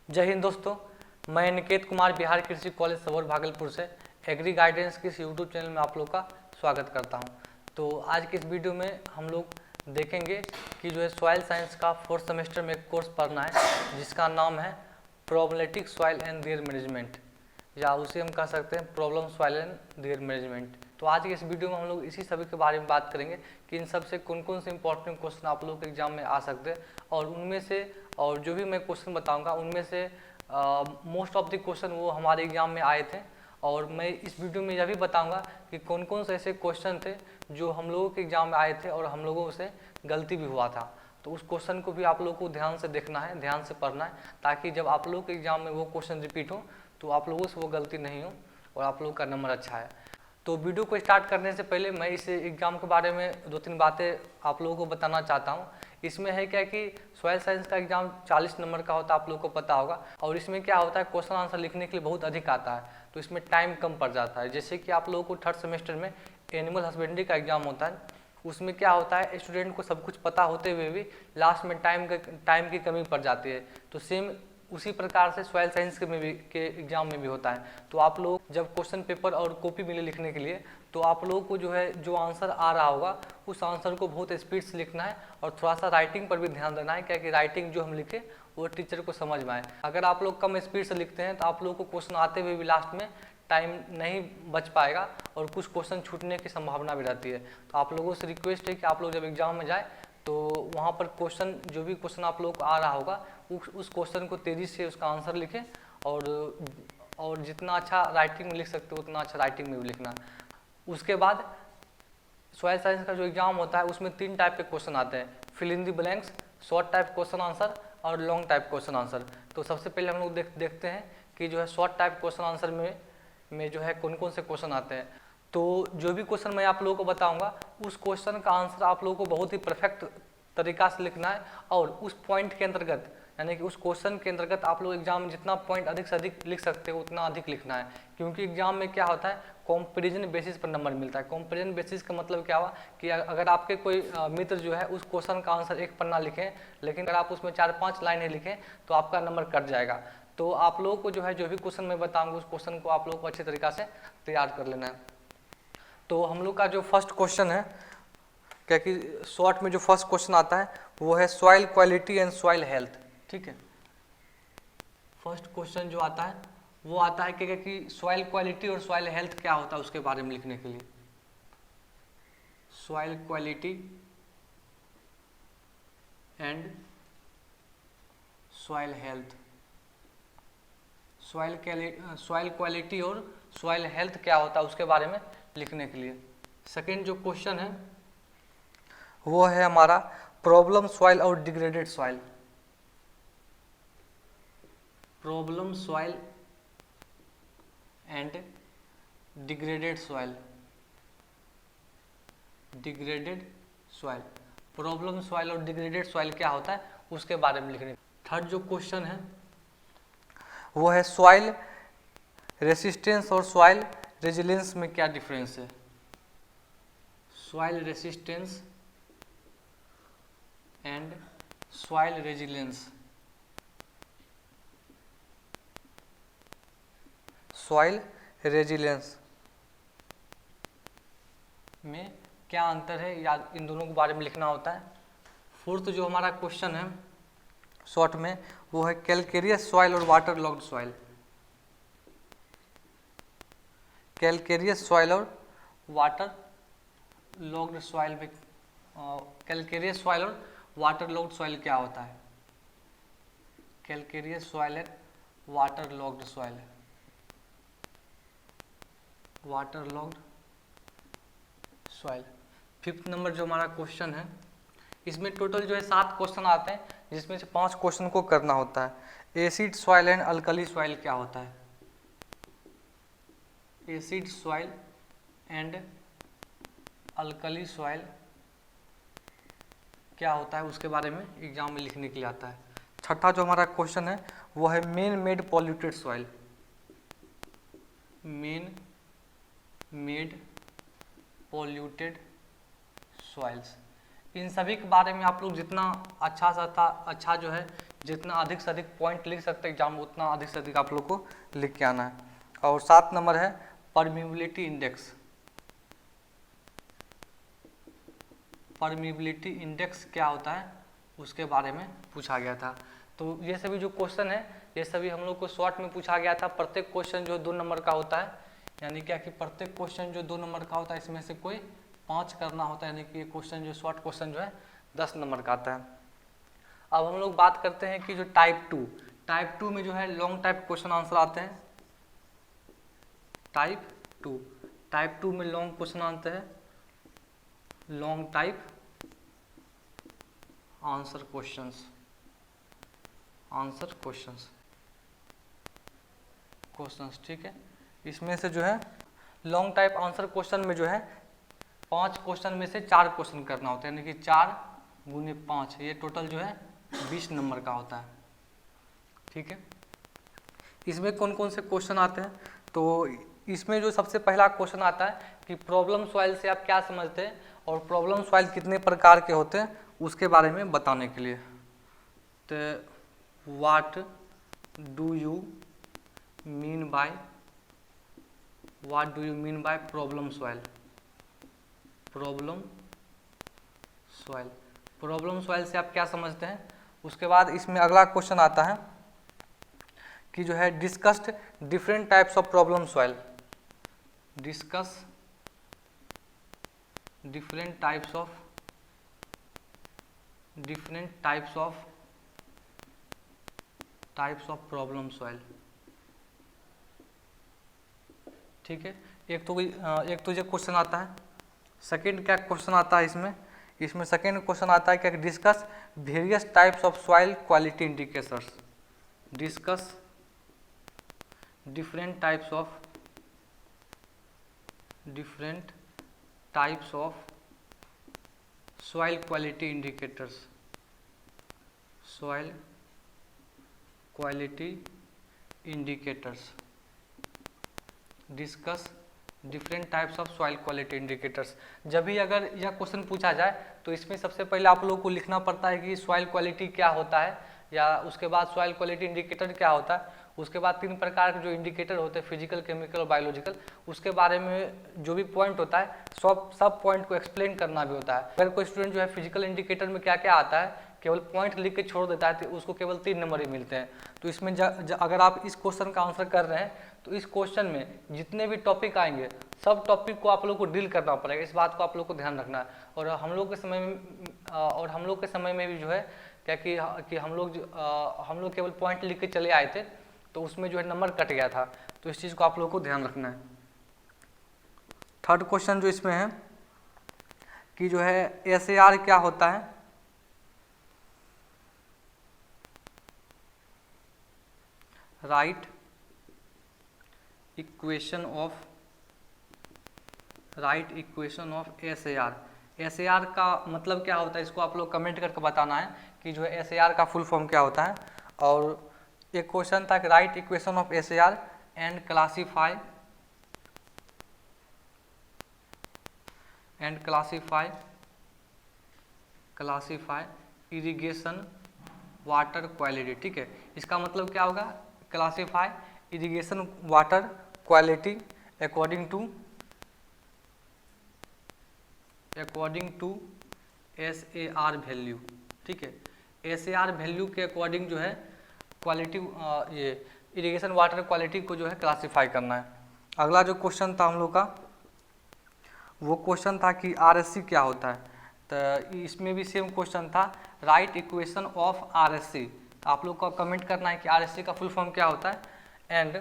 जय हिंद दोस्तों, मैं निकेत कुमार बिहार कृषि कॉलेज सबौर भागलपुर से एग्री गाइडेंस के इस यूट्यूब चैनल में आप लोग का स्वागत करता हूं। तो आज की इस वीडियो में हम लोग देखेंगे कि जो है सॉइल साइंस का फोर्थ सेमेस्टर में एक कोर्स पढ़ना है जिसका नाम है प्रोबलेमेटिक सॉइल एंड देयर मैनेजमेंट, या उसे हम कह सकते हैं problem soil and there management. तो आज के इस वीडियो में हम लोग इसी सभी के बारे में बात करेंगे कि इन सब से कौन कौन से इंपॉर्टेंट क्वेश्चन आप लोग के एग्जाम में आ सकते हैं, और उनमें से और जो भी मैं क्वेश्चन बताऊंगा उनमें से मोस्ट ऑफ द क्वेश्चन वो हमारे एग्जाम में आए थे। और मैं इस वीडियो में यह भी बताऊंगा कि कौन कौन से ऐसे क्वेश्चन थे जो हम लोगों के एग्जाम में आए थे और हम लोगों से गलती भी हुआ था। तो उस क्वेश्चन को भी आप लोगों को ध्यान से देखना है, ध्यान से पढ़ना है, ताकि जब आप लोगों के एग्जाम में वो क्वेश्चन रिपीट हो तो आप लोगों से वो गलती नहीं हो और आप लोगों का नंबर अच्छा है। तो वीडियो को स्टार्ट करने से पहले मैं इस एग्ज़ाम के बारे में दो तीन बातें आप लोगों को बताना चाहता हूँ। इसमें है क्या कि सॉइल साइंस का एग्जाम 40 नंबर का होता है, आप लोगों को पता होगा। और इसमें क्या होता है, क्वेश्चन आंसर लिखने के लिए बहुत अधिक आता है, तो इसमें टाइम कम पड़ जाता है। जैसे कि आप लोगों को थर्ड सेमेस्टर में एनिमल हस्बेंड्री का एग्जाम होता है, उसमें क्या होता है, स्टूडेंट को सब कुछ पता होते हुए भी लास्ट में टाइम की कमी पड़ जाती है। तो सेम उसी प्रकार से सॉइल साइंस के एग्जाम में भी होता है। तो आप लोग जब क्वेश्चन पेपर और कॉपी मिले लिखने के लिए, तो आप लोगों को जो है जो आंसर आ रहा होगा उस आंसर को बहुत स्पीड से लिखना है और थोड़ा सा राइटिंग पर भी ध्यान देना है, क्या कि राइटिंग जो हम लिखे वो टीचर को समझ में आए। अगर आप लोग कम स्पीड से लिखते हैं तो आप लोगों को क्वेश्चन आते हुए भी लास्ट में टाइम नहीं बच पाएगा और कुछ क्वेश्चन छूटने की संभावना भी रहती है। तो आप लोगों से रिक्वेस्ट है कि आप लोग जब एग्जाम में जाए तो वहाँ पर क्वेश्चन जो भी क्वेश्चन आप लोगों को आ रहा होगा उस क्वेश्चन को तेज़ी से उसका आंसर लिखें, और जितना अच्छा राइटिंग में लिख सकते हो उतना अच्छा राइटिंग में भी लिखना। उसके बाद सॉइल साइंस का जो एग्जाम होता है उसमें 3 टाइप के क्वेश्चन आते हैं, fill in the blanks, short type question answer और लॉन्ग टाइप क्वेश्चन आंसर। तो सबसे पहले हम लोग देखते हैं कि जो है शॉर्ट टाइप क्वेश्चन आंसर में जो है कौन कौन से क्वेश्चन आते हैं। तो जो भी क्वेश्चन मैं आप लोगों को बताऊंगा उस क्वेश्चन का आंसर आप लोगों को बहुत ही परफेक्ट तरीका से लिखना है, और उस पॉइंट के अंतर्गत यानी कि उस क्वेश्चन के अंतर्गत आप लोग एग्जाम में जितना पॉइंट अधिक से अधिक लिख सकते हो उतना अधिक लिखना है। क्योंकि एग्जाम में क्या होता है, कंपैरिजन बेसिस पर नंबर मिलता है। कंपैरिजन बेसिस का मतलब क्या हुआ कि अगर आपके कोई मित्र जो है उस क्वेश्चन का आंसर एक पन्ना लिखें, लेकिन अगर आप उसमें 4-5 लाइनें लिखें तो आपका नंबर कट जाएगा। तो आप लोगों को जो है जो भी क्वेश्चन मैं बताऊंगा उस क्वेश्चन को आप लोगों को अच्छे तरीका से तैयार कर लेना है। तो हम लोग का जो फर्स्ट क्वेश्चन है, क्या कि शॉर्ट में जो फर्स्ट क्वेश्चन आता है वो है soil quality and soil health. ठीक है, फर्स्ट क्वेश्चन जो आता है वो आता है कि सॉइल क्वालिटी और सॉइल हेल्थ क्या होता है उसके बारे में लिखने के लिए। Soil quality and soil health, soil quality और सॉइल हेल्थ क्या होता है उसके बारे में लिखने के लिए। सेकेंड जो क्वेश्चन है वो है हमारा प्रॉब्लम सॉइल और degraded soil. Problem soil and degraded soil, degraded soil, problem soil और डिग्रेडेड सॉइल क्या होता है उसके बारे में लिखने। थर्ड जो क्वेश्चन है वो है सॉइल रेसिस्टेंस और सॉइल रेजिलेंस में क्या डिफरेंस है। Soil resistance and soil resilience, soil resilience में क्या अंतर है, या इन दोनों के बारे में लिखना होता है। फोर्थ जो हमारा क्वेश्चन है शॉर्ट में वो है कैलकेरियस सॉइल और water logged soil. Calcareous soil और वाटर लॉग्ड सॉइल में कैलकेरियस सॉइल और वाटर लॉग्ड सॉइल क्या होता है। Calcareous soil and water logged soil, water logged soil. Fifth number जो हमारा क्वेश्चन है इसमें टोटल जो है 7 क्वेश्चन आते हैं, जिसमें से 5 क्वेश्चन को करना होता है। Acid soil and alkali soil क्या होता है। Acid soil and alkali soil क्या होता है उसके बारे में एग्जाम में लिखने के लिए आता है। छठा जो हमारा क्वेश्चन है वो है man made polluted soil. Man made polluted soils. इन सभी के बारे में आप लोग जितना अच्छा जो है जितना अधिक से अधिक पॉइंट लिख सकते हैं एग्जाम में उतना अधिक से अधिक आप लोग को लिख के आना है। और 7 नंबर है परमिबिलिटी इंडेक्स। परमिबिलिटी इंडेक्स क्या होता है उसके बारे में पूछा गया था। तो ये सभी जो क्वेश्चन है ये सभी हम लोग को शॉर्ट में पूछा गया था। प्रत्येक क्वेश्चन जो 2 नंबर का होता है, यानी क्या कि प्रत्येक क्वेश्चन जो 2 नंबर का होता है इसमें से कोई 5 करना होता है, यानी कि ये क्वेश्चन जो शॉर्ट क्वेश्चन जो है 10 नंबर का आता है। अब हम लोग बात करते हैं कि जो टाइप 2 में जो है लॉन्ग टाइप क्वेश्चन आंसर आते हैं। टाइप 2 में लॉन्ग क्वेश्चन आते हैं, लॉन्ग टाइप आंसर क्वेश्चंस, ठीक है। इसमें से जो है लॉन्ग टाइप आंसर क्वेश्चन में जो है 5 क्वेश्चन में से 4 क्वेश्चन करना होता है, यानी कि 4 गुने 5, ये टोटल जो है 20 नंबर का होता है, ठीक है। इसमें कौन कौन से क्वेश्चन आते हैं, तो इसमें जो सबसे पहला क्वेश्चन आता है कि प्रॉब्लम सॉइल से आप क्या समझते हैं और प्रॉब्लम सॉइल कितने प्रकार के होते हैं उसके बारे में बताने के लिए। तो what do you mean by problem soil. Problem soil से आप क्या समझते हैं। उसके बाद इसमें अगला क्वेश्चन आता है कि जो है discussed different types of problem soil. Discuss different types of problem solve, ठीक है। एक तो ये क्वेश्चन आता है। सेकंड क्या क्वेश्चन आता है इसमें सेकंड क्वेश्चन आता है क्या, discuss various types of soil quality indicators. Discuss different types of soil quality indicators, discuss different types of soil quality indicators. जब भी अगर यह क्वेश्चन पूछा जाए तो इसमें सबसे पहले आप लोगों को लिखना पड़ता है कि सॉइल क्वालिटी क्या होता है, या उसके बाद सॉइल क्वालिटी इंडिकेटर क्या होता है। उसके बाद 3 प्रकार के जो इंडिकेटर होते हैं, फिजिकल, केमिकल और बायोलॉजिकल, उसके बारे में जो भी पॉइंट होता है सब पॉइंट को एक्सप्लेन करना भी होता है। अगर कोई स्टूडेंट जो है फिजिकल इंडिकेटर में क्या क्या आता है केवल पॉइंट लिख के छोड़ देता है तो उसको केवल 3 नंबर ही मिलते हैं। तो इसमें अगर आप इस क्वेश्चन का आंसर कर रहे हैं तो इस क्वेश्चन में जितने भी टॉपिक आएंगे सब टॉपिक को आप लोग को डील करना पड़ेगा, इस बात को आप लोग को ध्यान रखना है। और हम लोग के समय में भी जो है क्या कि हम लोग केवल पॉइंट लिख के चले आए थे तो उसमें जो है नंबर कट गया था, तो इस चीज़ को आप लोग को ध्यान रखना है। थर्ड क्वेश्चन जो इसमें है कि जो है SAR क्या होता है। Right equation of SAR। SAR का मतलब क्या होता है इसको आप लोग कमेंट करके बताना है कि जो है SAR का फुल फॉर्म क्या होता है। और एक क्वेश्चन था कि write equation of SAR and classify irrigation water quality, ठीक है। इसका मतलब क्या होगा, classify irrigation water quality according to SAR value, ठीक है। SAR वैल्यू के अकॉर्डिंग जो है क्वालिटी ये इरिगेशन वाटर क्वालिटी को जो है क्लासीफाई करना है। अगला जो क्वेश्चन था हम लोग का वो क्वेश्चन था कि RSC क्या होता है। तो इसमें भी सेम क्वेश्चन था, राइट इक्वेशन ऑफ RSC। आप लोग को कमेंट करना है कि RSC का फुल फॉर्म क्या होता है and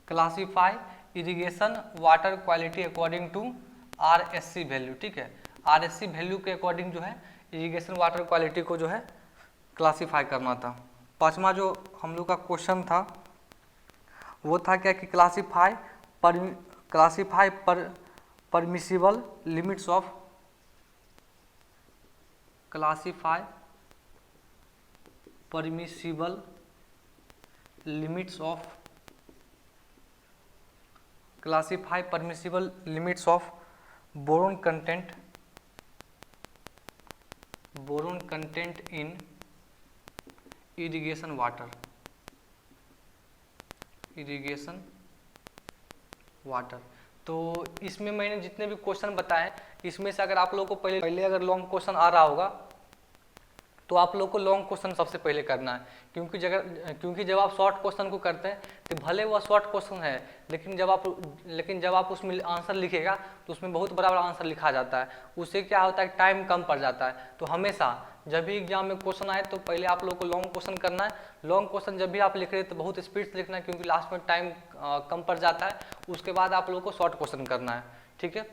classify irrigation water quality according to RSC value, ठीक है। RSC वैल्यू के अकॉर्डिंग जो है इरिगेशन वाटर क्वालिटी को जो है क्लासीफाई करना था। पांचवा जो हम लोग का क्वेश्चन था वो था क्या कि classify permissible limits of boron content irrigation water, irrigation water. तो इसमें मैंने जितने भी क्वेश्चन बताए, इसमें से अगर आप लोगों को पहले अगर लॉन्ग क्वेश्चन आ रहा होगा तो आप लोग को लॉन्ग क्वेश्चन सबसे पहले करना है, क्योंकि जब आप शॉर्ट क्वेश्चन को करते हैं तो भले वह शॉर्ट क्वेश्चन है, लेकिन जब आप उसमें आंसर लिखेगा तो उसमें बहुत बड़ा बड़ा आंसर लिखा जाता है, उससे क्या होता है टाइम कम पड़ जाता है। तो हमेशा जब भी एग्जाम में क्वेश्चन आए तो पहले आप लोग को लॉन्ग क्वेश्चन करना है। लॉन्ग क्वेश्चन जब भी आप लिख रहे हैं तो बहुत स्पीड से लिखना है, क्योंकि लास्ट में टाइम कम पड़ जाता है। उसके बाद आप लोग को शॉर्ट क्वेश्चन करना है, ठीक है।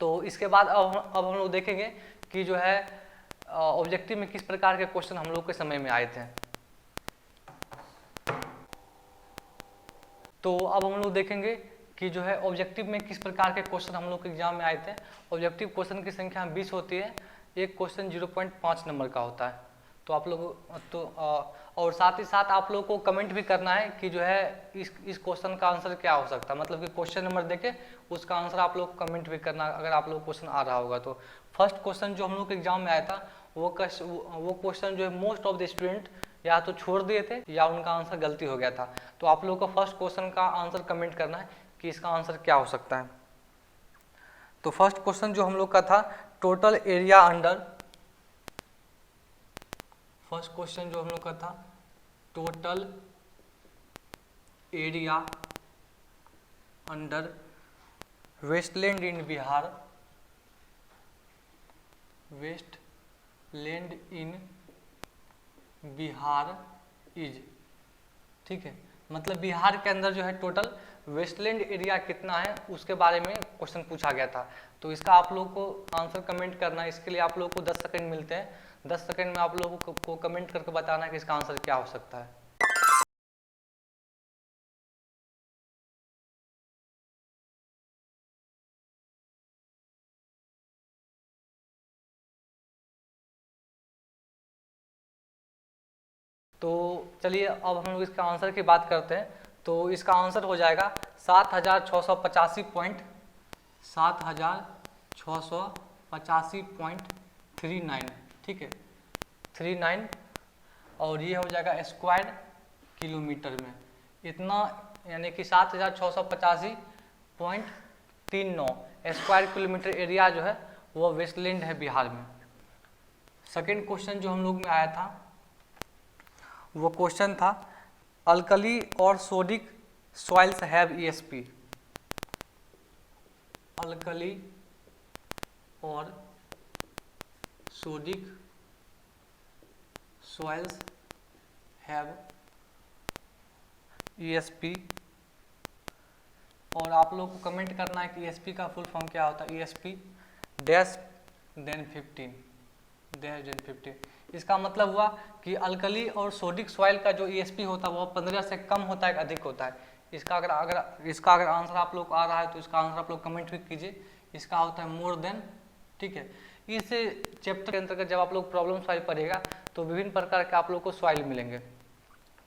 तो इसके बाद अब हम लोग देखेंगे कि जो है ऑब्जेक्टिव में किस प्रकार के क्वेश्चन हम लोग के समय में आए थे। तो अब हम लोग देखेंगे कि जो है ऑब्जेक्टिव में किस प्रकार के क्वेश्चन हम लोग के एग्जाम में आए थे। ऑब्जेक्टिव क्वेश्चन की संख्या 20 होती है, एक क्वेश्चन 0.5 नंबर का होता है। तो आप लोग और साथ ही साथ आप लोग को कमेंट भी करना है कि जो है इस क्वेश्चन का आंसर क्या हो सकता है, मतलब कि क्वेश्चन नंबर देके उसका आंसर आप लोग कमेंट भी करना अगर आप लोग क्वेश्चन आ रहा होगा। तो फर्स्ट क्वेश्चन जो हम लोग के एग्जाम में आया था वो क्वेश्चन जो है मोस्ट ऑफ द स्टूडेंट या तो छोड़ दिए थे या उनका आंसर गलती हो गया था। तो आप लोग को फर्स्ट क्वेश्चन का आंसर कमेंट करना है कि इसका आंसर क्या हो सकता है। तो फर्स्ट क्वेश्चन जो हम लोग का था total area under, first question जो हम लोग का था total area under wasteland in Bihar, wasteland in Bihar is, ठीक है। मतलब बिहार के अंदर जो है टोटल वेस्टलैंड एरिया कितना है उसके बारे में क्वेश्चन पूछा गया था। तो इसका आप लोग को आंसर कमेंट करना है। इसके लिए आप लोग को 10 सेकंड मिलते हैं। 10 सेकंड में आप लोगों को कमेंट करके बताना है कि इसका आंसर क्या हो सकता है। तो चलिए अब हम लोग इसका आंसर की बात करते हैं। तो इसका आंसर हो जाएगा 7685.39, ठीक है, 39, और ये हो जाएगा स्क्वायर किलोमीटर में इतना, यानी कि 7685.39 स्क्वायर किलोमीटर एरिया जो है वो वेस्टलैंड है बिहार में। सेकेंड क्वेश्चन जो हम लोग में आया था वो क्वेश्चन था अल्कली और sodic soils have ESP, alkali और सोडिक सॉइल्स हैव ESP, और आप लोग को कमेंट करना है कि ESP का फुल फॉर्म क्या होता है। ESP dash than 15। इसका मतलब हुआ कि अल्कली और सोडिक सॉइल का जो ESP होता है वो 15 से कम होता है, अधिक होता है। इसका अगर आंसर आप लोग को आ रहा है तो इसका आंसर आप लोग कमेंट भी कीजिए। इसका होता है मोर देन, ठीक है। इस चैप्टर के अंतर्गत जब आप लोग प्रॉब्लम सॉइल पढ़ेगा तो विभिन्न प्रकार के आप लोग को सॉइल मिलेंगे।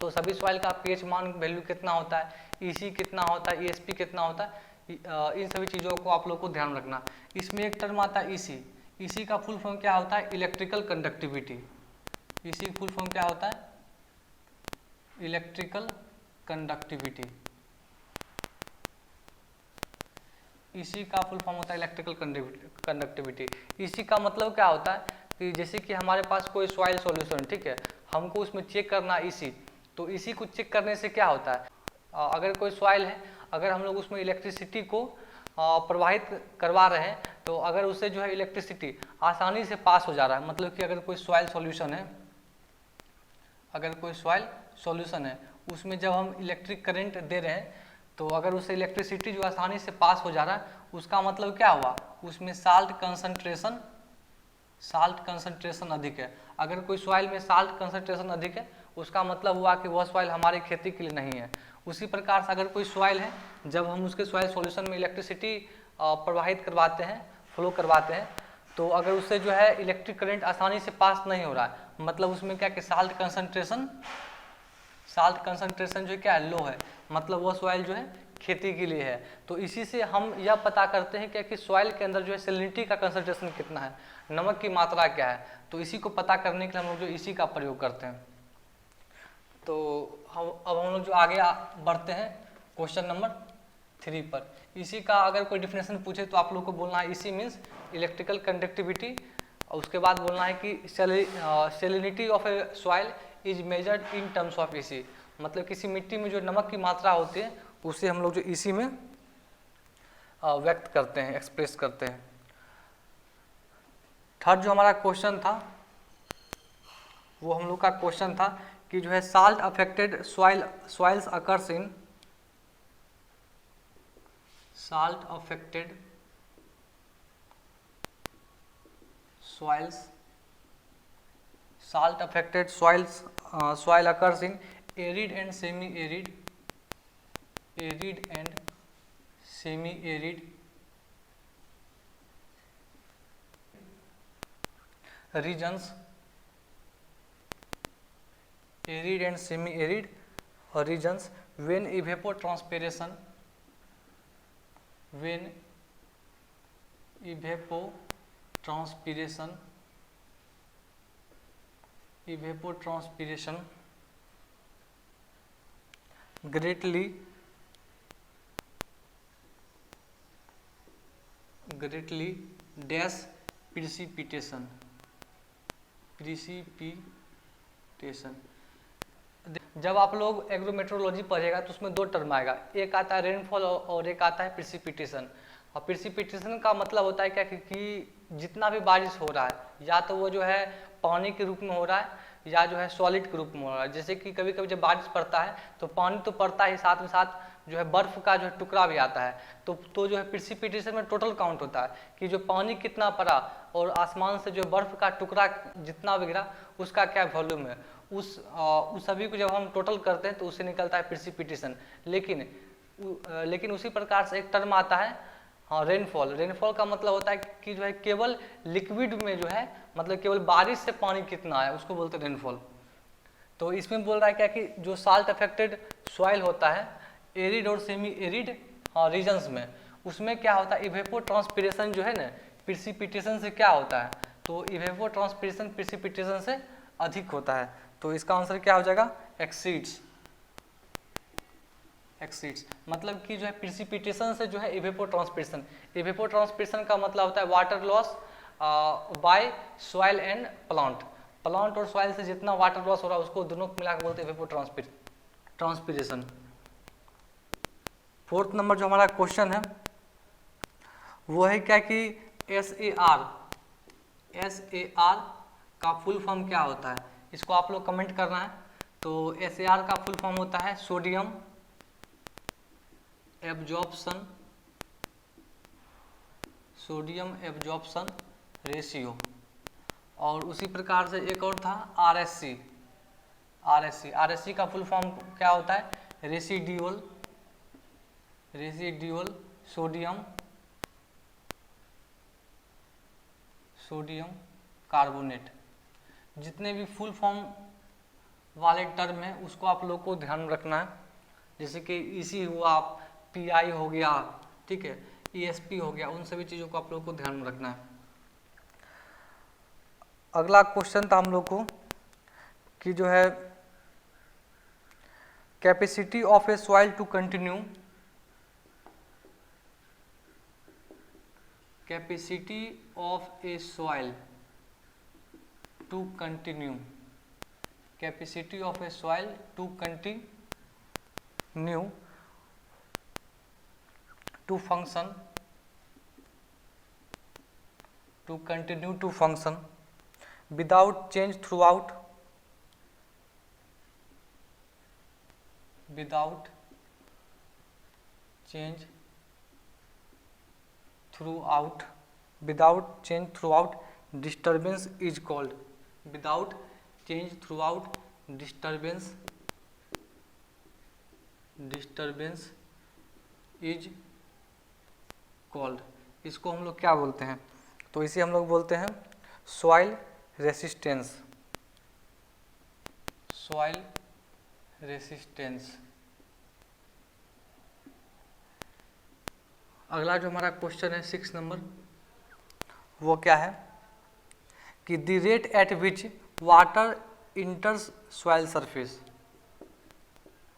तो सभी सॉइल का pH मान वैल्यू कितना होता है, EC कितना होता है, ESP कितना होता है, इन सभी चीज़ों को आप लोग को ध्यान रखना। इसमें एक टर्म आता है EC का फुल फॉर्म क्या होता है, electrical conductivity. EC full form क्या होता है, इलेक्ट्रिकल कंडक्टिविटी। EC का फुल फॉर्म होता है इलेक्ट्रिकल कंडक्टिविटी। EC का मतलब क्या होता है कि जैसे कि हमारे पास कोई सॉइल सॉल्यूशन, ठीक है, हमको उसमें चेक करना EC, तो EC को चेक करने से क्या होता है, अगर कोई सॉइल है, अगर हम लोग उसमें इलेक्ट्रिसिटी को प्रवाहित करवा रहे हैं तो अगर उससे जो है इलेक्ट्रिसिटी आसानी से पास हो जा रहा है, मतलब कि अगर कोई सॉइल सॉल्यूशन है, उसमें जब हम इलेक्ट्रिक करंट दे रहे हैं तो अगर उससे इलेक्ट्रिसिटी जो आसानी से पास हो जा रहा है उसका मतलब क्या हुआ, उसमें साल्ट कंसंट्रेशन अधिक है। अगर कोई सॉइल में साल्ट कंसंट्रेशन अधिक है उसका मतलब हुआ कि वह सॉइल हमारी खेती के लिए नहीं है। उसी प्रकार से अगर कोई सॉइल है, जब हम उसके सॉइल सॉल्यूशन में इलेक्ट्रिसिटी प्रवाहित करवाते हैं, फ्लो करवाते हैं, तो अगर उससे जो है इलेक्ट्रिक करंट आसानी से पास नहीं हो रहा है, मतलब उसमें क्या कि साल्ट कंसंट्रेशन जो क्या है, लो है, मतलब वो सॉइल जो है खेती के लिए है। तो इसी से हम यह पता करते हैं कि सॉइल के अंदर जो है सैलिनिटी का कंसंट्रेशन कितना है, नमक की मात्रा क्या है। तो इसी को पता करने के लिए हम लोग जो EC का प्रयोग करते हैं। तो हम लोग जो आगे बढ़ते हैं क्वेश्चन नंबर 3 पर। इसी का अगर कोई डिफिनेशन पूछे तो आप लोग को बोलना है इसी मीन्स इलेक्ट्रिकल कंडक्टिविटी, और उसके बाद बोलना है कि salinity of a soil is measured in terms of इसी, मतलब किसी मिट्टी में जो नमक की मात्रा होती है उसे हम लोग जो इसी में व्यक्त करते हैं, एक्सप्रेस करते हैं। थर्ड जो हमारा क्वेश्चन था वो हम लोग का क्वेश्चन था कि जो है salt affected soils occurs in salt affected soil occurs in arid and semi-arid regions, when evapotranspiration greatly dash precipitation। जब आप लोग एग्रोमेट्रोलॉजी पढ़ेगा तो उसमें 2 टर्म आएगा, एक आता है रेनफॉल और एक आता है प्रिसिपिटेशन। और प्रिसिपिटेशन का मतलब होता है क्या कि जितना भी बारिश हो रहा है या तो वो जो है पानी के रूप में हो रहा है या जो है सॉलिड के रूप में हो रहा है। जैसे कि कभी कभी जब बारिश पड़ता है तो पानी तो पड़ता ही, साथ में साथ जो है बर्फ का जो है टुकड़ा भी आता है। तो जो है प्रिसिपिटेशन में टोटल काउंट होता है कि जो पानी कितना पड़ा और आसमान से जो बर्फ का टुकड़ा जितना भी गिरा उसका क्या वॉल्यूम है, उस सभी को जब हम टोटल करते हैं तो उससे निकलता है प्रिसिपिटेशन। लेकिन उसी प्रकार से एक टर्म आता है रेनफॉल। रेनफॉल का मतलब होता है कि जो है केवल लिक्विड में जो है मतलब केवल बारिश से पानी कितना है उसको बोलते हैं रेनफॉल। तो इसमें बोल रहा है क्या कि जो साल्ट अफेक्टेड सॉइल होता है एरिड और सेमी एरिड रीजन्स में, उसमें क्या होता है इवेपोट्रांसपिरेशन जो है ना प्रिसिपिटेशन से क्या होता है, तो इवेपोट्रांसपिरेशन प्रिसिपिटेशन से अधिक होता है। तो इसका आंसर क्या हो जाएगा एक्सीड्स। मतलब कि जो है प्रिसिपिटेशन से जो है इवेपोट्रांसपिरेशन का मतलब होता है water loss by soil and plant और सॉइल से जितना वाटर लॉस हो रहा है उसको दोनों को मिलाकर बोलते हैं इवेपोट्रांसपिरेशन। फोर्थ नंबर जो हमारा क्वेश्चन है वो है क्या कि SAR का फुल फॉर्म क्या होता है, इसको आप लोग कमेंट करना है। तो SAR का फुल फॉर्म होता है सोडियम एब्जॉर्प्शन रेशियो। और उसी प्रकार से एक और था RSC का फुल फॉर्म क्या होता है रेसिड्यूअल सोडियम कार्बोनेट। जितने भी फुल फॉर्म वाले टर्म है उसको आप लोग को ध्यान रखना है, जैसे कि EC हुआ, PI हो गया, ठीक है, ESP हो गया, उन सभी चीज़ों को आप लोग को ध्यान में रखना है। अगला क्वेश्चन था हम लोग को कि जो है capacity of a soil to continue to continue to function without change throughout disturbance is called इसको हम लोग क्या बोलते हैं, तो इसे हम लोग बोलते हैं सॉइल रेसिस्टेंस। अगला जो हमारा क्वेश्चन है 6 नंबर वो क्या है कि the rate at which water इंटर्स soil surface.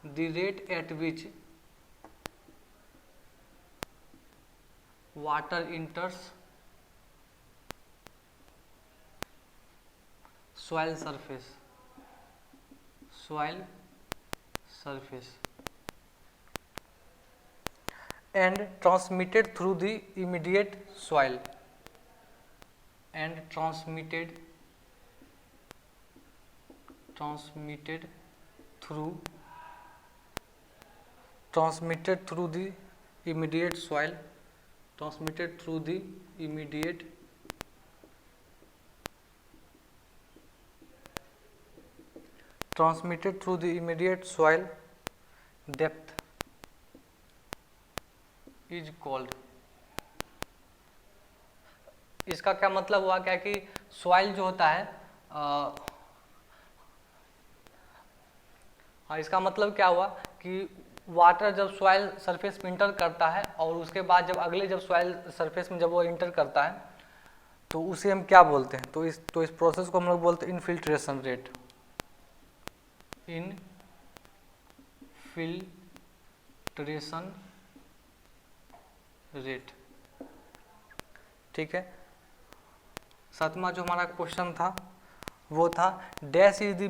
the rate at which water enters soil surface and transmitted through the immediate soil and transmitted through the immediate soil depth is called। इसका क्या मतलब हुआ क्या कि सॉइल जो होता है इसका मतलब क्या हुआ कि वाटर जब सॉइल सरफेस में इंटर करता है और उसके बाद जब अगले जब सॉइल सरफेस में जब वो इंटर करता है तो उसे हम क्या बोलते हैं, तो इस प्रोसेस को हम लोग बोलते हैं इनफिल्ट्रेशन रेट। ठीक है। सातवां जो हमारा क्वेश्चन था वो था dash is the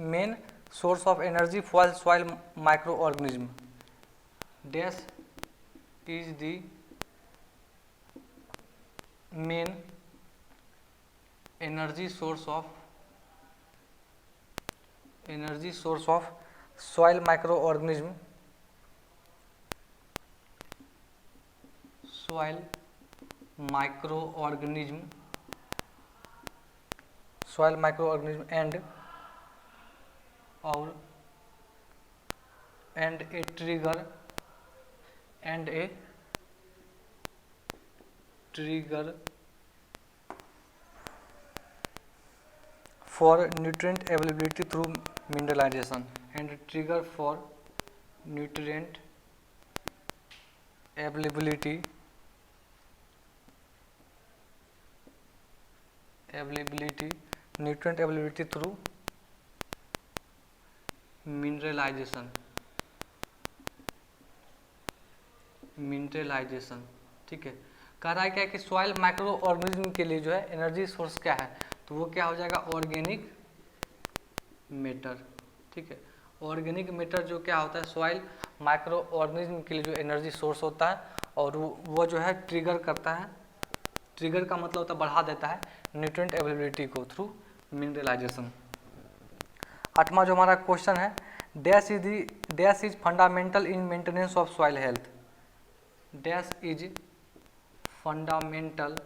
main source of energy for soil micro organism. Dash is the main energy source of soil micro organism and a trigger for nutrient availability through mineralization nutrient availability through mineralization. ठीक है। कह रहा है क्या कि soil micro organism के लिए जो है एनर्जी सोर्स क्या है, तो वो क्या हो जाएगा ऑर्गेनिक मैटर। ठीक है। ऑर्गेनिक मैटर जो क्या होता है सॉइल माइक्रो ऑर्गेनिज्म के लिए जो एनर्जी सोर्स होता है और वो जो है ट्रिगर करता है, ट्रिगर का मतलब होता है बढ़ा देता है न्यूट्रिएंट अवेलेबिलिटी को थ्रू मिनरलाइजेशन। आठवां जो हमारा क्वेश्चन है dash is fundamental in maintenance of soil health. Dash is fundamental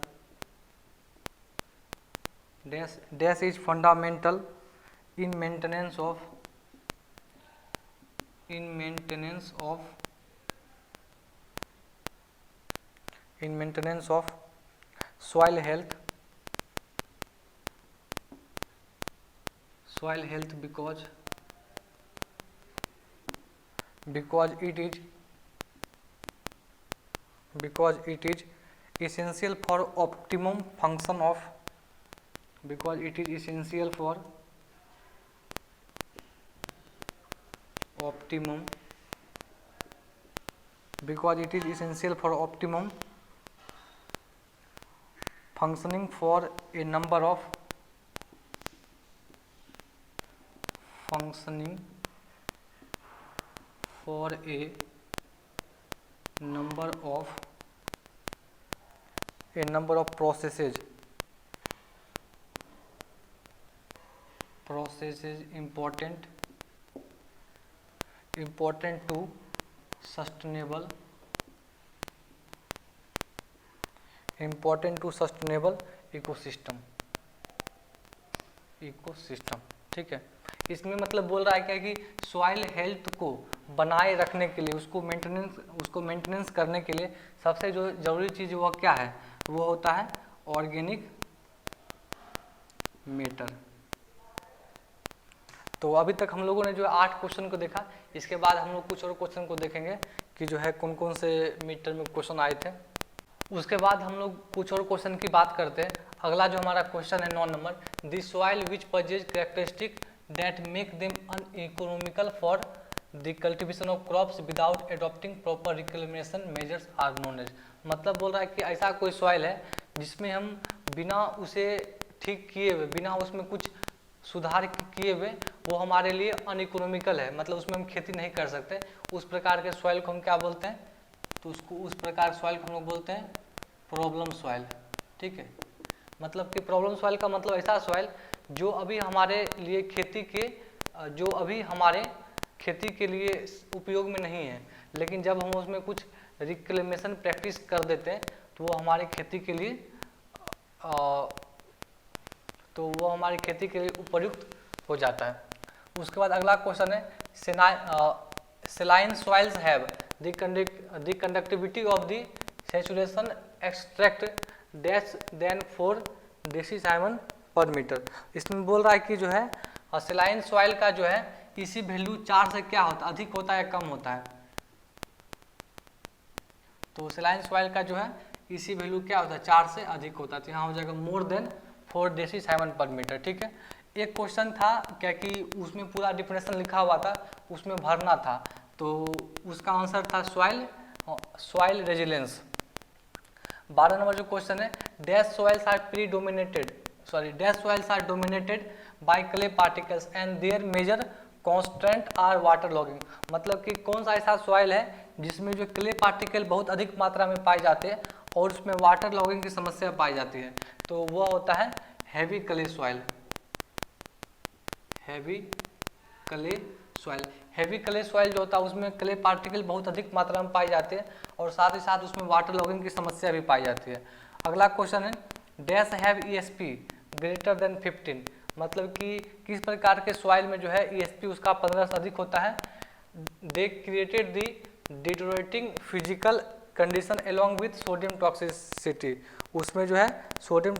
in maintenance of soil health because it is essential for optimum function of functioning for a number of processes important to sustainable ecosystem. ठीक है। इसमें मतलब बोल रहा है क्या कि soil health को बनाए रखने के लिए उसको मेंटेनेंस करने के लिए सबसे जो जरूरी चीज़ वो क्या है, वो होता है ऑर्गेनिक मैटर। तो अभी तक हम लोगों ने जो 8 क्वेश्चन को देखा, इसके बाद हम लोग कुछ और क्वेश्चन को देखेंगे कि जो है कौन कौन से मीटर में क्वेश्चन आए थे। उसके बाद हम लोग कुछ और क्वेश्चन की बात करते हैं। अगला जो हमारा क्वेश्चन है 9 number, the soil which possess characteristic that make them uneconomical for the cultivation of crops without adopting proper reclamation measures are known as. मतलब बोल रहा है कि ऐसा कोई सॉइल है जिसमें हम बिना उसे ठीक किए हुए, बिना उसमें कुछ सुधार किए हुए वो हमारे लिए अनइकोनॉमिकल है, मतलब उसमें हम खेती नहीं कर सकते, उस प्रकार के सॉइल को हम क्या बोलते हैं? तो उसको उस प्रकार सॉइल को हम लोग बोलते हैं प्रॉब्लम सॉइल। ठीक है, मतलब कि प्रॉब्लम सॉइल का मतलब ऐसा सॉइल जो अभी हमारे लिए खेती के लिए उपयोग में नहीं है, लेकिन जब हम उसमें कुछ रिक्लेमेशन प्रैक्टिस कर देते हैं तो वो हमारी खेती के लिए उपयुक्त हो जाता है। उसके बाद अगला क्वेश्चन है saline soils have the conductivity of the saturation extract dash than 4 decisiemens per metre. इसमें बोल रहा है कि जो है सेलाइन सॉइल का जो है इसी वैल्यू 4 से क्या होता है, अधिक होता है या कम होता है? तो सेलाइन सॉइल का जो है इसी वैल्यू क्या होता है, 4 से अधिक होता है, तो यहाँ हो जाएगा more than 4 decisiemens per metre. ठीक है, एक क्वेश्चन था क्या कि उसमें पूरा डिफिनेशन लिखा हुआ था, उसमें भरना था, तो उसका आंसर था सॉइल रेजिलेंस। 12 नंबर जो क्वेश्चन है dash soils are dominated by clay particles and their major constant are water logging. मतलब कि कौन सा ऐसा सॉइल है जिसमें जो क्ले पार्टिकल बहुत अधिक मात्रा में पाए जाते हैं और उसमें वाटर लॉगिंग की समस्या पाई जाती है, तो वह होता है heavy clay soil. Heavy clay soil जो होता है उसमें क्ले पार्टिकल बहुत अधिक मात्रा में पाए जाते हैं और साथ ही साथ उसमें वाटर लॉगिंग की समस्या भी पाई जाती है। अगला क्वेश्चन है dash have ESP greater than 15। मतलब कि किस प्रकार के सॉइल में जो है ESP उसका 15 से अधिक होता है? They created the deteriorating physical condition along with sodium toxicity. उसमें जो है सोडियम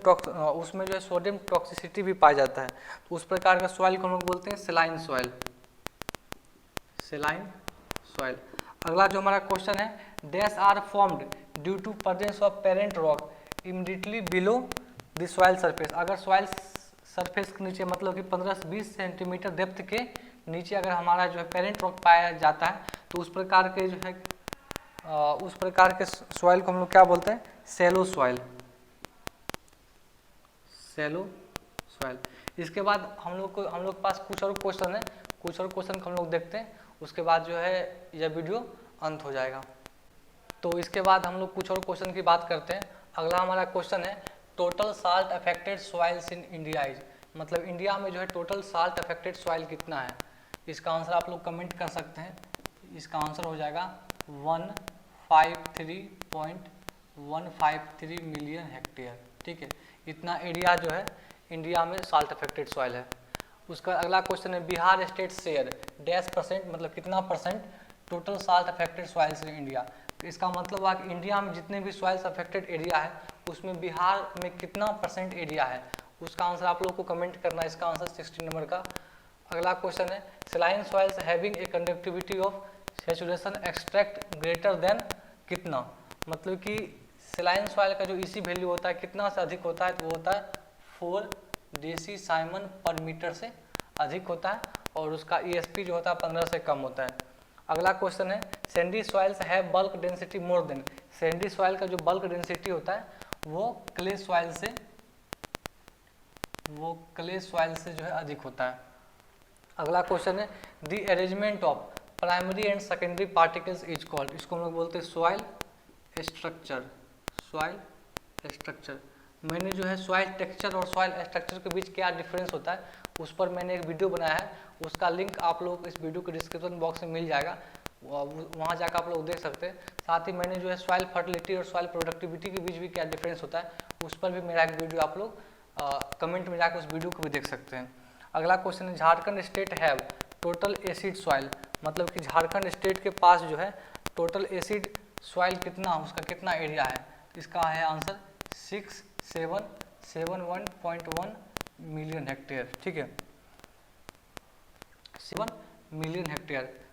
टॉक्सिसिटी भी पाया जाता है, तो उस प्रकार का सॉइल को हम लोग बोलते हैं सेलाइन सॉइल। अगला जो हमारा क्वेश्चन है dash are formed due to presence of parent rock immediately below the soil surface. अगर सॉइल सरफेस के नीचे मतलब कि 15 से 20 सेंटीमीटर डेप्थ के नीचे अगर हमारा जो है पेरेंट रॉक पाया जाता है तो उस प्रकार के जो है सॉइल को हम लोग क्या बोलते हैं? Shallow soil. इसके बाद हम लोग के पास कुछ और क्वेश्चन है, कुछ और क्वेश्चन को हम लोग देखते हैं, उसके बाद जो है यह वीडियो अंत हो जाएगा। तो इसके बाद हम लोग कुछ और क्वेश्चन की बात करते हैं। अगला हमारा क्वेश्चन है total salt affected soils in India is. मतलब इंडिया में जो है टोटल साल्ट अफेक्टेड सॉइल कितना है? इसका आंसर आप लोग कमेंट कर सकते हैं। इसका आंसर हो जाएगा 153.153 मिलियन हेक्टेयर। ठीक है, इतना एरिया जो है इंडिया में साल्ट अफेक्टेड सॉइल है। उसका अगला क्वेश्चन है बिहार स्टेट शेयर डैश %, मतलब कितना % total salt affected soils in India. तो इसका मतलब हुआ कि इंडिया में जितने भी सॉइल्स अफेक्टेड एरिया है उसमें बिहार में कितना % एरिया है, उसका आंसर आप लोग को कमेंट करना है। इसका आंसर 16 नंबर का। अगला क्वेश्चन है saline soils having a conductivity of saturation extract greater than कितना। मतलब कि सेलाइन सॉइल का जो इसी वैल्यू होता है कितना से अधिक होता है, तो वो होता है 4 डेसीसाइमन पर मीटर से अधिक होता है और उसका ESP जो होता है 15 से कम होता है। अगला क्वेश्चन है Sandy soils have bulk density more than. Sandy soil का जो बल्क डेंसिटी होता है वो क्ले सॉइल से जो है अधिक होता है। अगला क्वेश्चन है the arrangement of primary and secondary particles is called. इसको हम लोग बोलते हैं सॉइल स्ट्रक्चर। मैंने जो है सॉइल टेक्सचर और सॉइल स्ट्रक्चर के बीच क्या डिफरेंस होता है उस पर मैंने एक वीडियो बनाया है, उसका लिंक आप लोग इस वीडियो के डिस्क्रिप्शन बॉक्स में मिल जाएगा, वहाँ जाकर आप लोग देख सकते हैं। साथ ही मैंने जो है सॉइल फर्टिलिटी और सॉइल प्रोडक्टिविटी के बीच भी क्या डिफरेंस होता है उस पर भी मेरा एक वीडियो आप लोग कमेंट में जाकर उस वीडियो को भी देख सकते हैं। अगला क्वेश्चन है Jharkhand state have total acid soil. मतलब कि झारखंड स्टेट के पास जो है टोटल एसिड सॉइल कितना, उसका कितना एरिया है? इसका है आंसर 6771.1 मिलियन हेक्टेयर। ठीक है, 7 मिलियन हेक्टेयर।